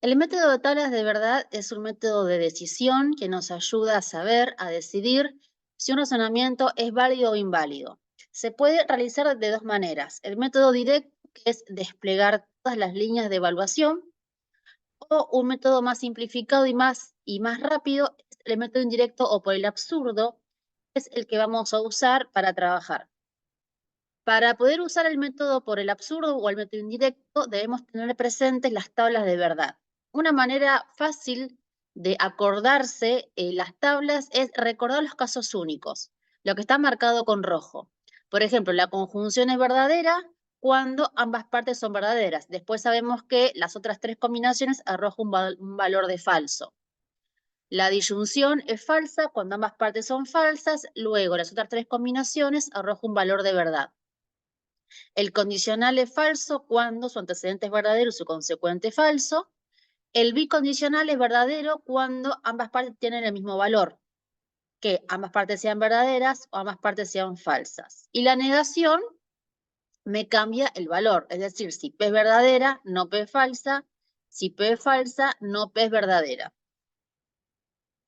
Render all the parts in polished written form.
El método de tablas de verdad es un método de decisión que nos ayuda a saber, a decidir si un razonamiento es válido o inválido. Se puede realizar de dos maneras. El método directo, que es desplegar todas las líneas de evaluación, o un método más simplificado y más rápido, el método indirecto o por el absurdo, es el que vamos a usar para trabajar. Para poder usar el método por el absurdo o el método indirecto, debemos tener presentes las tablas de verdad. Una manera fácil de acordarse las tablas es recordar los casos únicos, lo que está marcado con rojo. Por ejemplo, la conjunción es verdadera cuando ambas partes son verdaderas. Después sabemos que las otras tres combinaciones arrojan un valor de falso. La disyunción es falsa cuando ambas partes son falsas. Luego, las otras tres combinaciones arrojan un valor de verdad. El condicional es falso cuando su antecedente es verdadero y su consecuente falso. El bicondicional es verdadero cuando ambas partes tienen el mismo valor, que ambas partes sean verdaderas o ambas partes sean falsas. Y la negación me cambia el valor, es decir, si P es verdadera, no P es falsa, si P es falsa, no P es verdadera.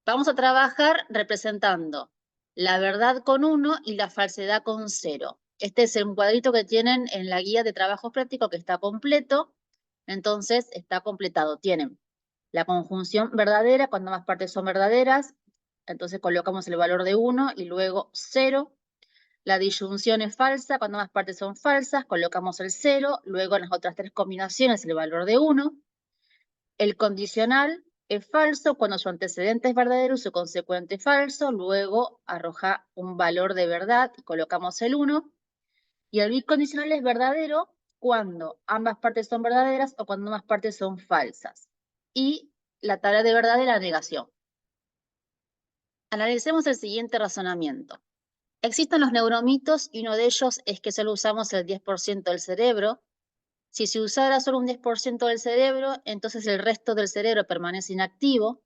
Vamos a trabajar representando la verdad con 1 y la falsedad con 0. Este es un cuadrito que tienen en la guía de trabajo práctico que está completo. Entonces, está completado. Tienen la conjunción verdadera cuando ambas partes son verdaderas. Entonces, colocamos el valor de 1 y luego 0. La disyunción es falsa cuando ambas partes son falsas. Colocamos el 0. Luego, en las otras tres combinaciones, el valor de 1. El condicional es falso cuando su antecedente es verdadero y su consecuente falso. Luego arroja un valor de verdad y colocamos el 1. Y el bicondicional es verdadero cuando ambas partes son verdaderas o cuando ambas partes son falsas. Y la tabla de verdad es la negación. Analicemos el siguiente razonamiento. Existen los neuromitos y uno de ellos es que solo usamos el 10% del cerebro. Si se usara solo un 10% del cerebro, entonces el resto del cerebro permanece inactivo.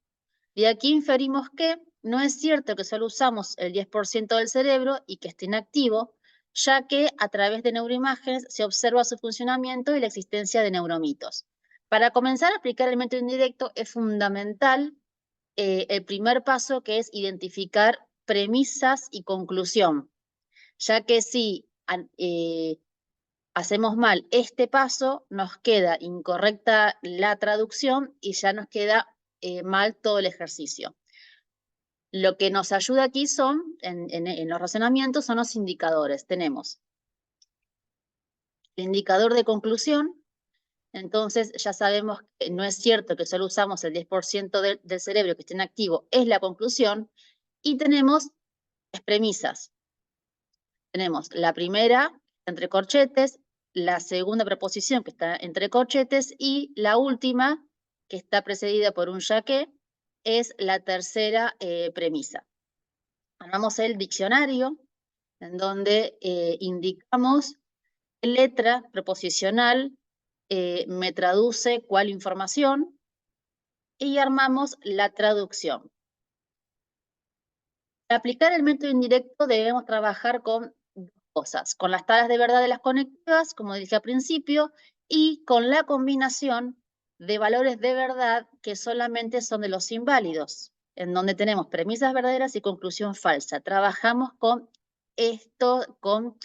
De aquí inferimos que no es cierto que solo usamos el 10% del cerebro y que esté inactivo, ya que a través de neuroimágenes se observa su funcionamiento y la existencia de neuromitos. Para comenzar a aplicar el método indirecto es fundamental el primer paso, que es identificar premisas y conclusión, ya que si hacemos mal este paso, nos queda incorrecta la traducción y ya nos queda mal todo el ejercicio. Lo que nos ayuda aquí son, en los razonamientos, son los indicadores. Tenemos el indicador de conclusión. Entonces ya sabemos que no es cierto que solo usamos el 10% del cerebro que esté en activo, es la conclusión. Y tenemos las premisas. Tenemos la primera entre corchetes, la segunda preposición que está entre corchetes y la última que está precedida por un ya que es la tercera premisa. Armamos el diccionario en donde indicamos qué letra preposicional me traduce cuál información y armamos la traducción. Para aplicar el método indirecto debemos trabajar con dos cosas, con las tablas de verdad de las conectivas, como dije al principio, y con la combinación de valores de verdad que solamente son de los inválidos, en donde tenemos premisas verdaderas y conclusión falsa. Trabajamos con esto, con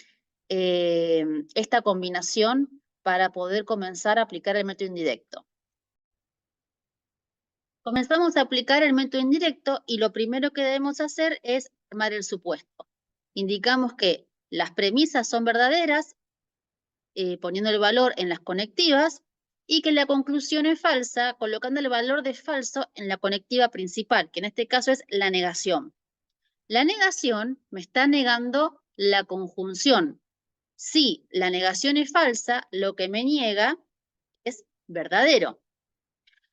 esta combinación para poder comenzar a aplicar el método indirecto. Comenzamos a aplicar el método indirecto y lo primero que debemos hacer es armar el supuesto. Indicamos que las premisas son verdaderas, poniendo el valor en las conectivas, y que la conclusión es falsa, colocando el valor de falso en la conectiva principal, que en este caso es la negación. La negación me está negando la conjunción. Si la negación es falsa, lo que me niega es verdadero.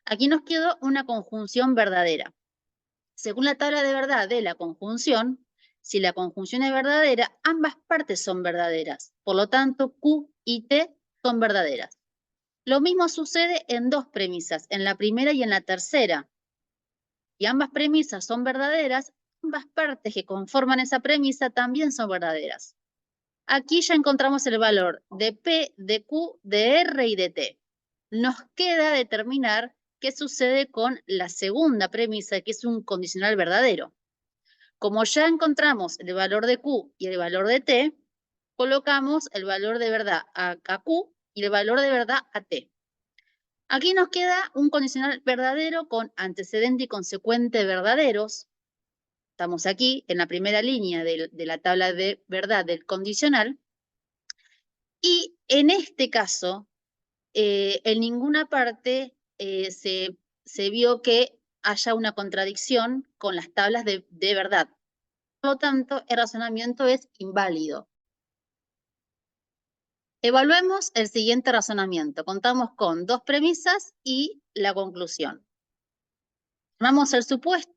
Aquí nos quedó una conjunción verdadera. Según la tabla de verdad de la conjunción, si la conjunción es verdadera, ambas partes son verdaderas. Por lo tanto, Q y T son verdaderas. Lo mismo sucede en dos premisas, en la primera y en la tercera. Si ambas premisas son verdaderas, ambas partes que conforman esa premisa también son verdaderas. Aquí ya encontramos el valor de P, de Q, de R y de T. Nos queda determinar qué sucede con la segunda premisa, que es un condicional verdadero. Como ya encontramos el valor de Q y el valor de T, colocamos el valor de verdad a Q y el valor de verdad a T. Aquí nos queda un condicional verdadero con antecedente y consecuente verdaderos. Estamos aquí en la primera línea de la tabla de verdad del condicional. Y en este caso, en ninguna parte se vio que haya una contradicción con las tablas de verdad. Por lo tanto, el razonamiento es inválido. Evaluemos el siguiente razonamiento. Contamos con dos premisas y la conclusión. Tomamos el supuesto.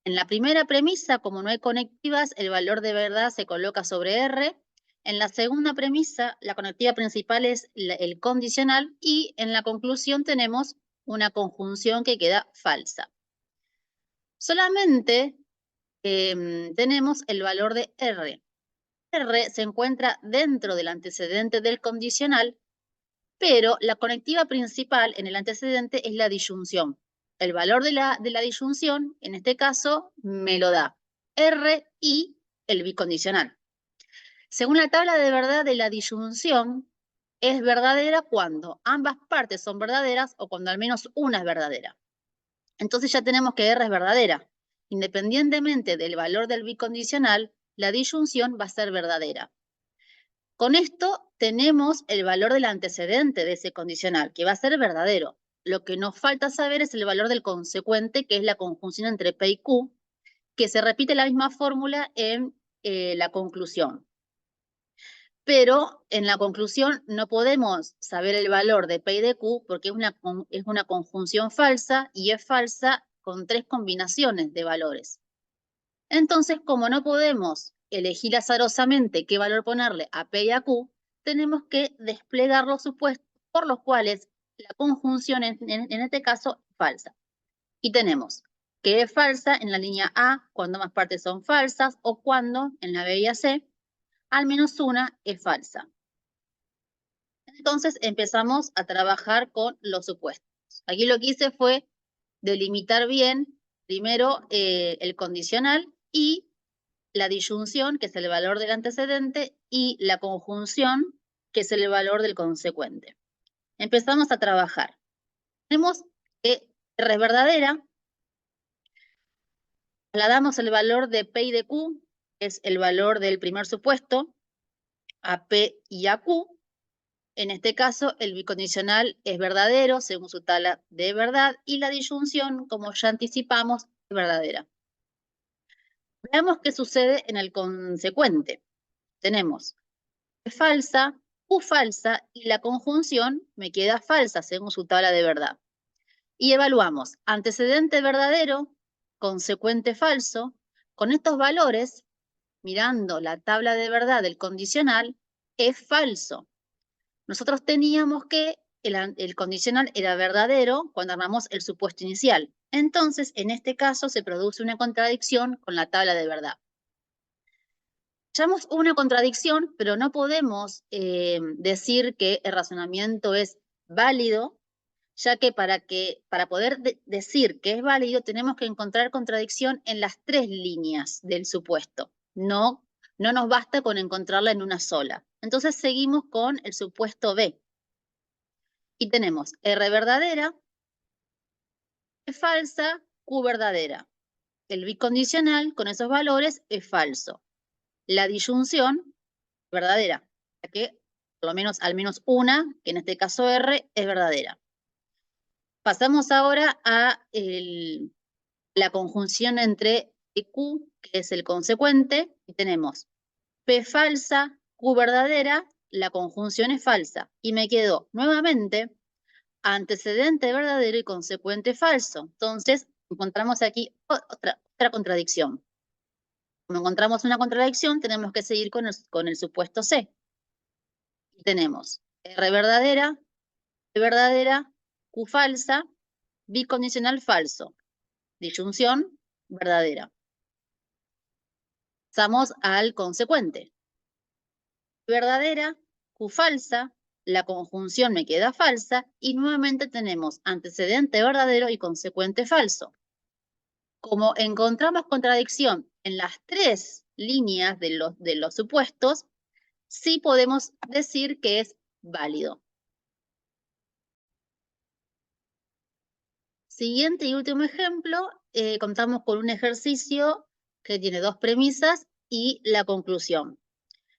En la primera premisa, como no hay conectivas, el valor de verdad se coloca sobre R. En la segunda premisa, la conectiva principal es el condicional y en la conclusión tenemos una conjunción que queda falsa. Solamente tenemos el valor de R. R se encuentra dentro del antecedente del condicional, pero la conectiva principal en el antecedente es la disyunción. El valor de la disyunción, en este caso, me lo da R y el bicondicional. Según la tabla de verdad de la disyunción, es verdadera cuando ambas partes son verdaderas o cuando al menos una es verdadera. Entonces ya tenemos que R es verdadera. Independientemente del valor del bicondicional, la disyunción va a ser verdadera. Con esto tenemos el valor del antecedente de ese condicional, que va a ser verdadero. Lo que nos falta saber es el valor del consecuente, que es la conjunción entre P y Q, que se repite la misma fórmula en la conclusión. Pero en la conclusión no podemos saber el valor de P y de Q porque es una conjunción falsa y es falsa con tres combinaciones de valores. Entonces, como no podemos elegir azarosamente qué valor ponerle a P y a Q, tenemos que desplegar los supuestos por los cuales la conjunción en este caso es falsa. Y tenemos que es falsa en la línea A cuando ambas partes son falsas o cuando en la B y la C al menos una es falsa. Entonces empezamos a trabajar con los supuestos. Aquí lo que hice fue delimitar bien primero el condicional y la disyunción, que es el valor del antecedente, y la conjunción, que es el valor del consecuente. Empezamos a trabajar. Tenemos que R es verdadera, trasladamos el valor de P y de Q, que es el valor del primer supuesto, a P y a Q. En este caso, el bicondicional es verdadero según su tabla de verdad y la disyunción, como ya anticipamos, es verdadera. Veamos qué sucede en el consecuente. Tenemos P falsa, Q falsa y la conjunción me queda falsa según su tabla de verdad. Y evaluamos antecedente verdadero, consecuente falso. Con estos valores, mirando la tabla de verdad del condicional, es falso. Nosotros teníamos que el condicional era verdadero cuando armamos el supuesto inicial. Entonces, en este caso, se produce una contradicción con la tabla de verdad. Hallamos una contradicción, pero no podemos decir que el razonamiento es válido, ya que para poder decir que es válido tenemos que encontrar contradicción en las tres líneas del supuesto. No nos basta con encontrarla en una sola. Entonces seguimos con el supuesto B. Y tenemos R verdadera, P falsa, Q verdadera. El bicondicional con esos valores es falso. La disyunción verdadera, ya que por lo menos al menos una, que en este caso R, es verdadera. Pasamos ahora a la conjunción entre Q, que es el consecuente, y tenemos P falsa, Q verdadera, la conjunción es falsa. Y me quedó nuevamente antecedente verdadero y consecuente falso. Entonces, encontramos aquí otra contradicción. Como encontramos una contradicción, tenemos que seguir con el supuesto C. Y tenemos R verdadera, P verdadera, Q falsa, bicondicional falso, disyunción verdadera. Pasamos al consecuente. Verdadera, Q falsa, la conjunción me queda falsa y nuevamente tenemos antecedente verdadero y consecuente falso. Como encontramos contradicción en las tres líneas de los supuestos, sí podemos decir que es válido. Siguiente y último ejemplo, contamos con un ejercicio que tiene dos premisas y la conclusión.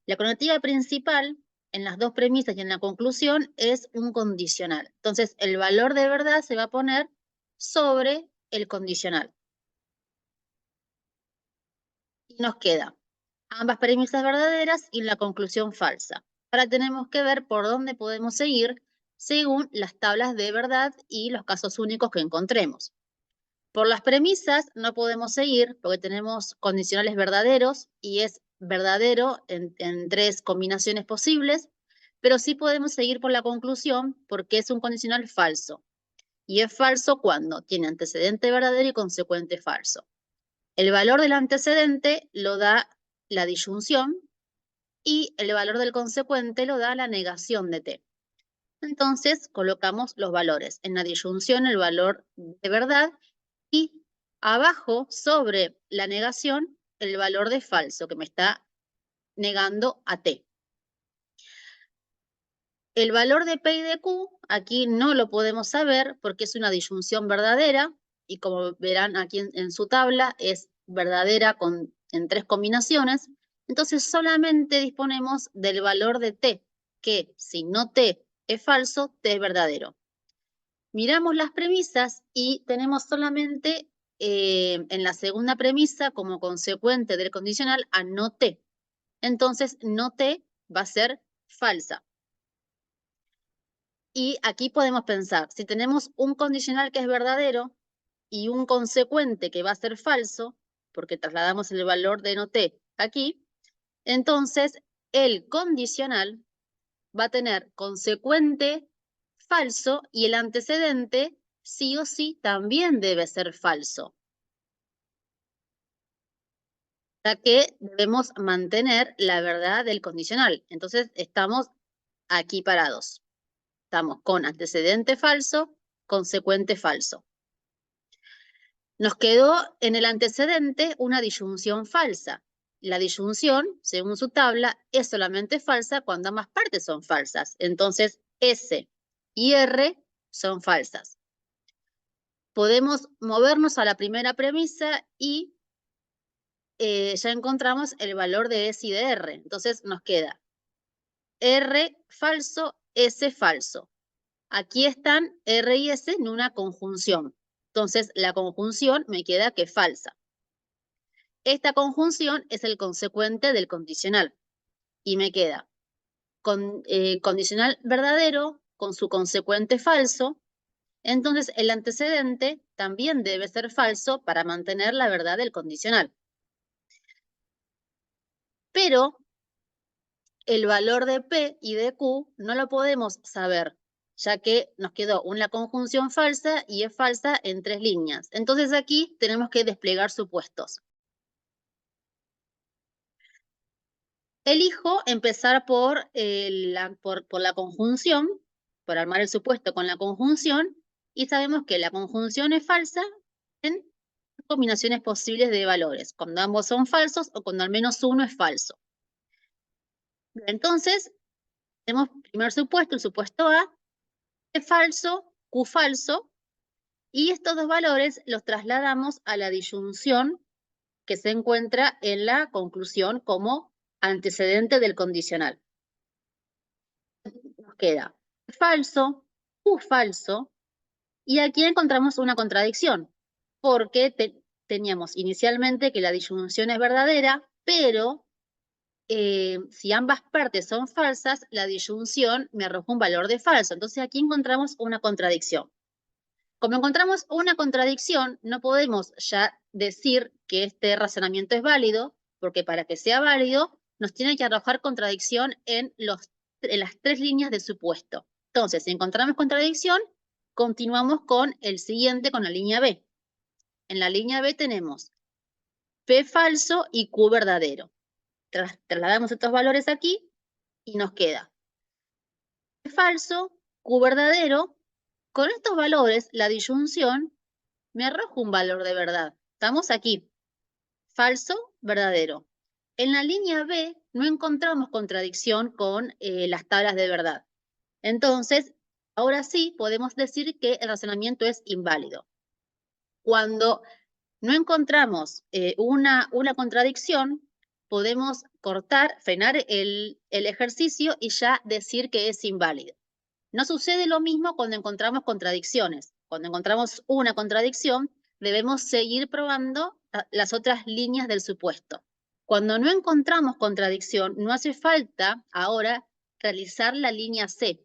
La conectividad principal en las dos premisas y en la conclusión es un condicional. Entonces, el valor de verdad se va a poner sobre el condicional. Y nos queda ambas premisas verdaderas y la conclusión falsa. Ahora tenemos que ver por dónde podemos seguir según las tablas de verdad y los casos únicos que encontremos. Por las premisas no podemos seguir porque tenemos condicionales verdaderos y es verdadero en tres combinaciones posibles, pero sí podemos seguir por la conclusión porque es un condicional falso. Y es falso cuando tiene antecedente verdadero y consecuente falso. El valor del antecedente lo da la disyunción y el valor del consecuente lo da la negación de T. Entonces colocamos los valores. En la disyunción el valor de verdad y abajo, sobre la negación, el valor de falso que me está negando a T. El valor de P y de Q aquí no lo podemos saber porque es una disyunción verdadera y como verán aquí en su tabla es verdadera en tres combinaciones. Entonces solamente disponemos del valor de T, que si no T es falso, T es verdadero. Miramos las premisas y tenemos solamente en la segunda premisa como consecuente del condicional a no T. Entonces no T va a ser falsa. Y aquí podemos pensar, si tenemos un condicional que es verdadero y un consecuente que va a ser falso, porque trasladamos el valor de no T aquí, entonces el condicional va a tener consecuente falso y el antecedente sí o sí también debe ser falso. Ya que debemos mantener la verdad del condicional. Entonces estamos aquí parados. Estamos con antecedente falso, consecuente falso. Nos quedó en el antecedente una disyunción falsa. La disyunción, según su tabla, es solamente falsa cuando ambas partes son falsas. Entonces, S y R son falsas. Podemos movernos a la primera premisa y ya encontramos el valor de S y de R. Entonces nos queda R falso, S falso. Aquí están R y S en una conjunción. Entonces la conjunción me queda que es falsa. Esta conjunción es el consecuente del condicional. Y me queda condicional verdadero con su consecuente falso. Entonces el antecedente también debe ser falso para mantener la verdad del condicional. Pero el valor de P y de Q no lo podemos saber, ya que nos quedó una conjunción falsa y es falsa en tres líneas. Entonces aquí tenemos que desplegar supuestos. Elijo empezar por la conjunción, por armar el supuesto con la conjunción, y sabemos que la conjunción es falsa en combinaciones posibles de valores, cuando ambos son falsos o cuando al menos uno es falso. Entonces, tenemos primer supuesto, el supuesto A, P falso, Q falso, y estos dos valores los trasladamos a la disyunción que se encuentra en la conclusión como antecedente del condicional. Nos queda falso, Q falso, y aquí encontramos una contradicción, porque teníamos inicialmente que la disyunción es verdadera, pero si ambas partes son falsas, la disyunción me arroja un valor de falso. Entonces aquí encontramos una contradicción. Como encontramos una contradicción, no podemos ya decir que este razonamiento es válido, porque para que sea válido, nos tiene que arrojar contradicción en las tres líneas de supuesto. Entonces, si encontramos contradicción, continuamos con el siguiente, con la línea B. En la línea B tenemos P falso y Q verdadero. Trasladamos estos valores aquí y nos queda falso, Q verdadero. Con estos valores, la disyunción me arroja un valor de verdad. Estamos aquí. Falso, verdadero. En la línea B no encontramos contradicción con las tablas de verdad. Entonces, ahora sí podemos decir que el razonamiento es inválido. Cuando no encontramos una contradicción, podemos cortar, frenar el ejercicio y ya decir que es inválido. No sucede lo mismo cuando encontramos contradicciones. Cuando encontramos una contradicción, debemos seguir probando las otras líneas del supuesto. Cuando no encontramos contradicción, no hace falta ahora realizar la línea C.